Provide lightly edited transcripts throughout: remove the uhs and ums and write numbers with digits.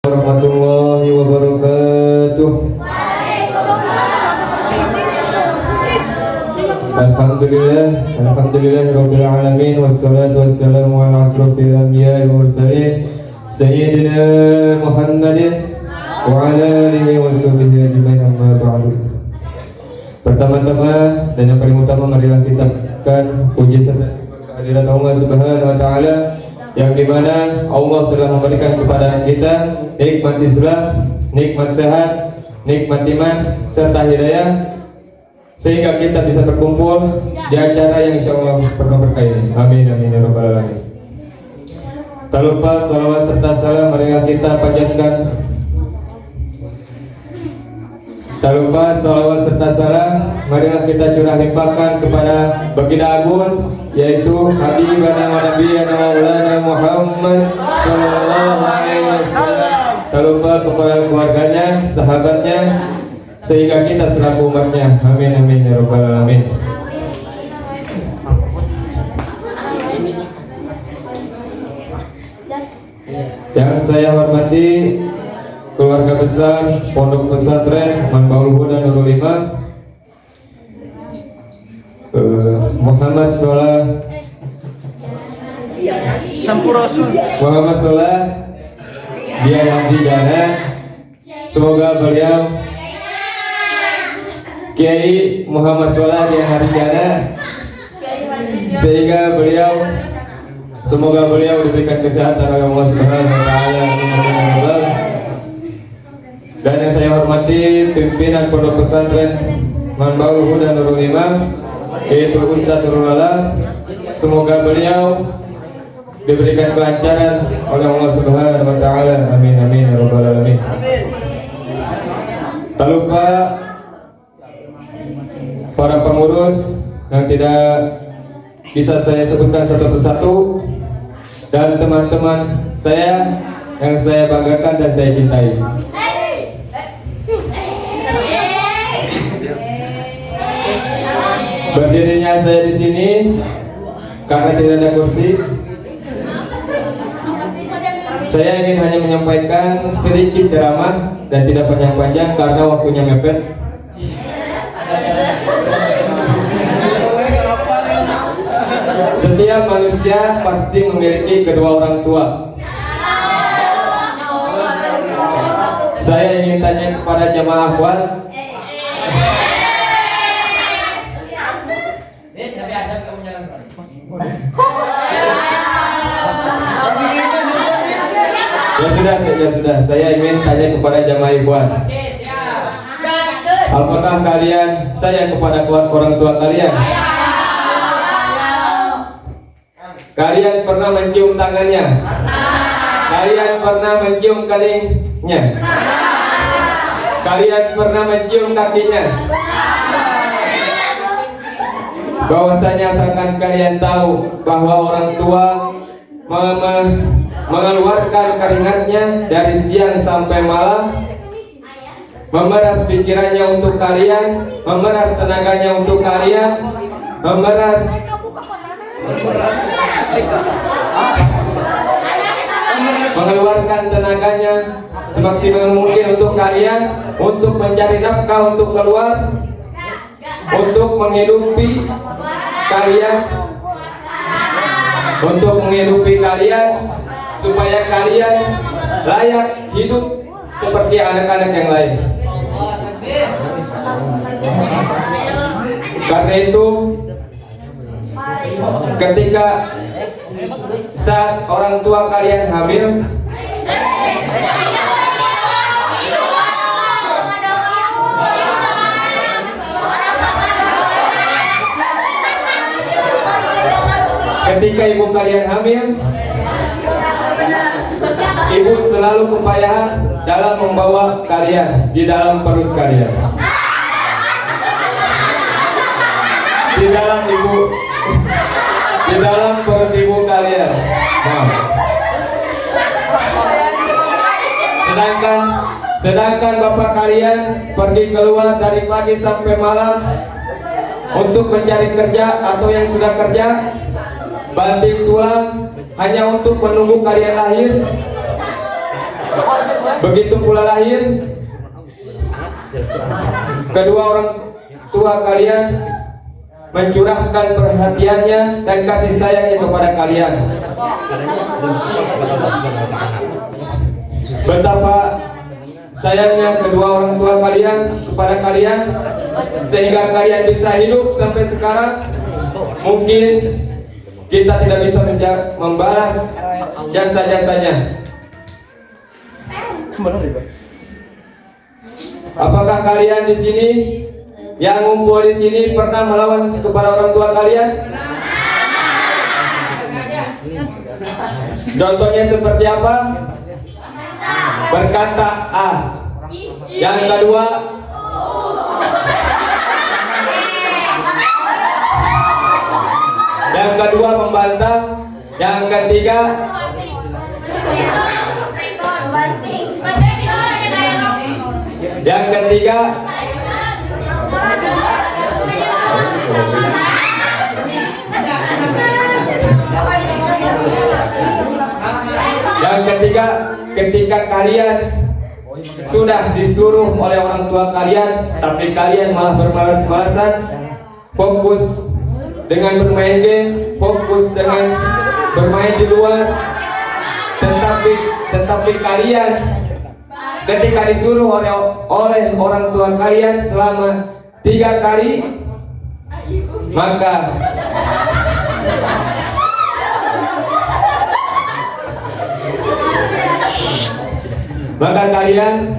Warahmatullahi wabarakatuh. Alhamdulillah alamin wassalatu wassalamu ala asrofil anbiya'i wal mursalin sayyidina Muhammadin wa ala alihi wa sahbihi ajmain, amma ba'du. Pertama-tama dan yang paling utama, marilah kita akan puji serta kehadirat Allah Subhanahu wa taala, yang dimana Allah telah memberikan kepada kita nikmat Islam, nikmat sehat, nikmat iman, serta hidayah, sehingga kita bisa berkumpul di acara yang insya Allah penuh berkah ini. Amin amin ya rabbal alamin. Tak lupa salawat serta salam marilah kita panjatkan. Tak lupa salawat serta salam marilah kita curah limpahkan kepada baginda agung, yaitu Habibana wa Nabiyana Maulana Muhammad sallallahu alaihi wasallam. Tak lupa kepada keluarganya, sahabatnya, sehingga kita selaku umatnya. Amin amin ya rabbal alamin. Yang saya hormati keluarga besar Pondok Pesantren Manbaul Huda Nurul Iman, Muhammad Solah Muhammad Solah dia yang di jana, semoga beliau Kiai Muhammad Solah dia hari jana, sehingga semoga beliau diberikan kesehatan oleh Allah Subhanahu wa taala. Dan yang saya hormati pimpinan Pondok Pesantren Manbaul Huda Nurul Iman, yaitu Ustadz Nurul Alam, semoga beliau diberikan kelancaran oleh Allah Subhanahu wa taala. Amin amin ya rabbal alamin. Tak lupa para pengurus yang tidak bisa saya sebutkan satu persatu, dan teman-teman saya yang saya banggakan dan saya cintai. Berdirinya saya di sini karena tidak ada kursi. Saya ingin hanya menyampaikan sedikit ceramah dan tidak panjang-panjang karena waktunya mepet. Setiap manusia pasti memiliki kedua orang tua. Saya ingin tanya kepada jamaah akhwat, ya sudah. Saya ingin tanya kepada jamaah ikhwan, apakah kalian sayang kepada orang tua kalian? Kalian pernah mencium tangannya? Kalian pernah mencium keningnya? Kalian pernah mencium kakinya? Bahwasanya asalkan kalian tahu bahwa orang tua mengeluarkan keringatnya dari siang sampai malam, memeras pikirannya untuk kalian, memeras tenaganya untuk kalian, mengeluarkan tenaganya semaksimal mungkin untuk kalian, untuk mencari nafkah untuk keluar, untuk menghidupi kalian, supaya kalian layak hidup seperti anak-anak yang lain. Karena itu, ketika saat orang tua kalian hamil, ketika ibu kalian hamil, ibu selalu kepayahan dalam membawa kalian di dalam perut kalian, di dalam perut ibu kalian. Sedangkan bapak kalian pergi keluar dari pagi sampai malam untuk mencari kerja, atau yang sudah kerja banting tulang hanya untuk menunggu kalian lahir. Begitu pula lahir kedua orang tua kalian mencurahkan perhatiannya dan kasih sayangnya kepada kalian. Betapa sayangnya kedua orang tua kalian kepada kalian sehingga kalian bisa hidup sampai sekarang. Mungkin kita tidak bisa membalas jasa-jasanya. Apakah kalian di sini yang ngumpul di sini pernah melawan kepada orang tua kalian? Contohnya seperti apa? Berkata A. Yang kedua membantah. Yang ketiga ketika kalian sudah disuruh oleh orang tua kalian, tapi kalian malah bermalas-malasan, fokus dengan bermain game, fokus dengan bermain di luar, tetapi kalian ketika disuruh oleh orang tua kalian selama 3 kali, maka kalian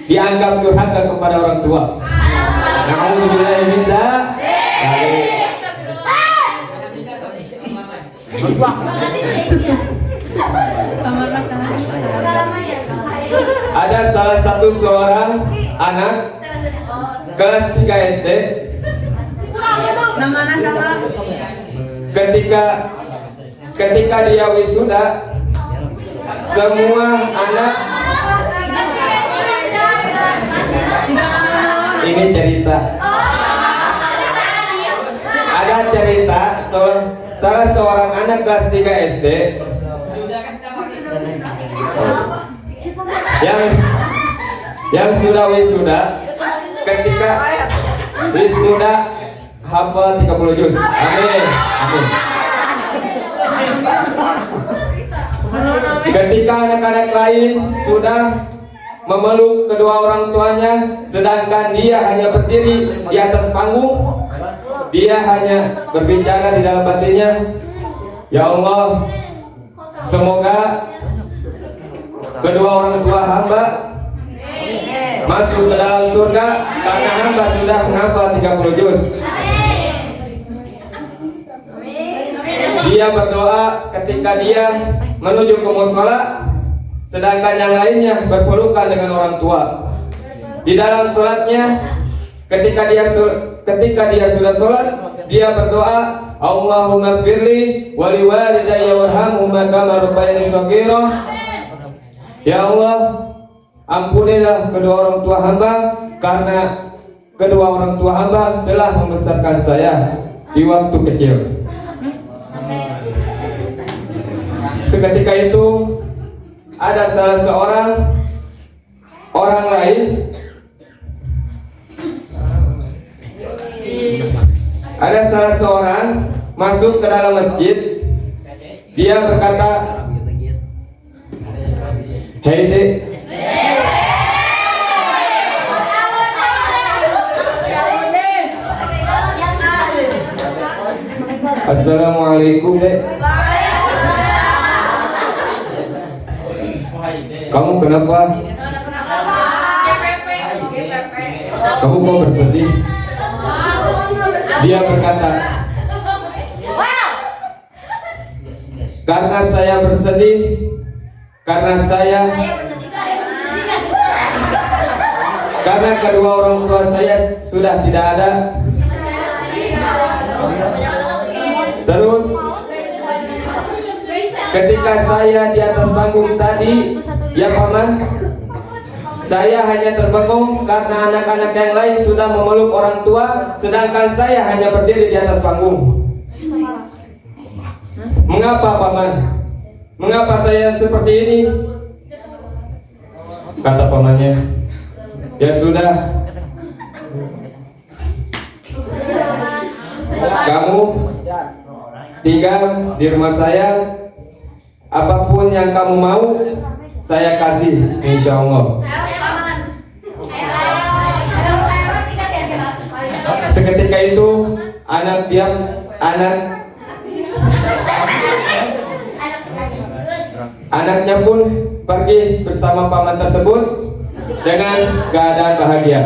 dianggap durhaka kepada orang tua. Alhamdulillah minta. Ada salah satu seorang anak kelas 3 SD. Ketika dia wisuda, semua anak ini cerita. Ada cerita salah seorang anak kelas 3 SD yang sudah wisuda, ketika wisuda hafal 30 juz. Amin. Amin. Ketika anak-anak lain sudah memeluk kedua orang tuanya, sedangkan dia hanya berdiri di atas panggung, dia hanya berbicara di dalam hatinya, ya Allah, semoga kedua orang tua hamba masuk ke dalam surga karena hamba sudah menghafal 30 juz. Dia berdoa ketika dia menuju ke mushola, sedangkan yang lainnya berpelukan dengan orang tua. Di dalam sholatnya, ketika dia sudah sholat, dia berdoa, Allahumma firli wali walidayya warhamhuma kama rabbayani shaghira. Ya Allah, ampunilah kedua orang tua hamba karena kedua orang tua hamba telah membesarkan saya di waktu kecil. Seketika itu ada salah seorang orang lain, masuk ke dalam masjid. Dia berkata, "Hei Dek, Assalamualaikum Dek. Kamu kenapa? Kamu kok bersedih?" Dia berkata, "Karena saya bersedih, karena kedua orang tua saya sudah tidak ada." Terus ketika saya di atas panggung tadi, ya paman, saya hanya terbengung karena anak-anak yang lain sudah memeluk orang tua, sedangkan saya hanya berdiri di atas panggung. Mengapa paman? Mengapa saya seperti ini? Kata pamannya, ya sudah, kamu tinggal di rumah saya, apapun yang kamu mau saya kasih, insya Allah. Seketika itu anaknya pun pergi bersama paman tersebut dengan keadaan bahagia.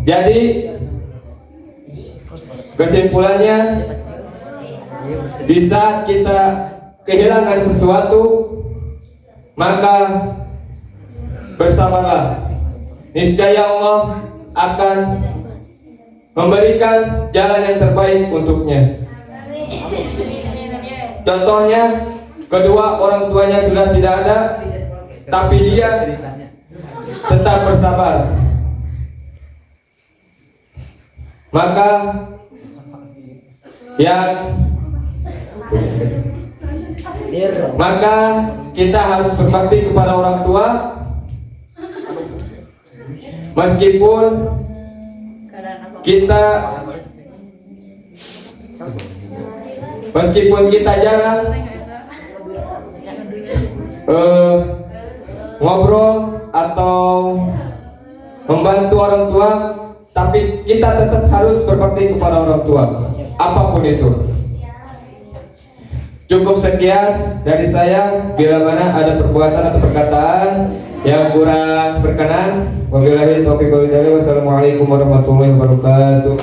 Jadi kesimpulannya, di saat kita kehilangan sesuatu, maka bersabarlah. Niscaya Allah akan memberikan jalan yang terbaik untuknya. Contohnya, kedua orang tuanya sudah tidak ada, tapi dia tetap bersabar. Maka kita harus berbakti kepada orang tua, meskipun kita jarang ngobrol atau membantu orang tua, tapi kita tetap harus berbakti kepada orang tua, apapun itu. Cukup sekian dari saya. Bila mana ada perbuatan atau perkataan yang kurang berkenan, wabillahi taufiq wal hidayah. Wassalamualaikum warahmatullahi wabarakatuh.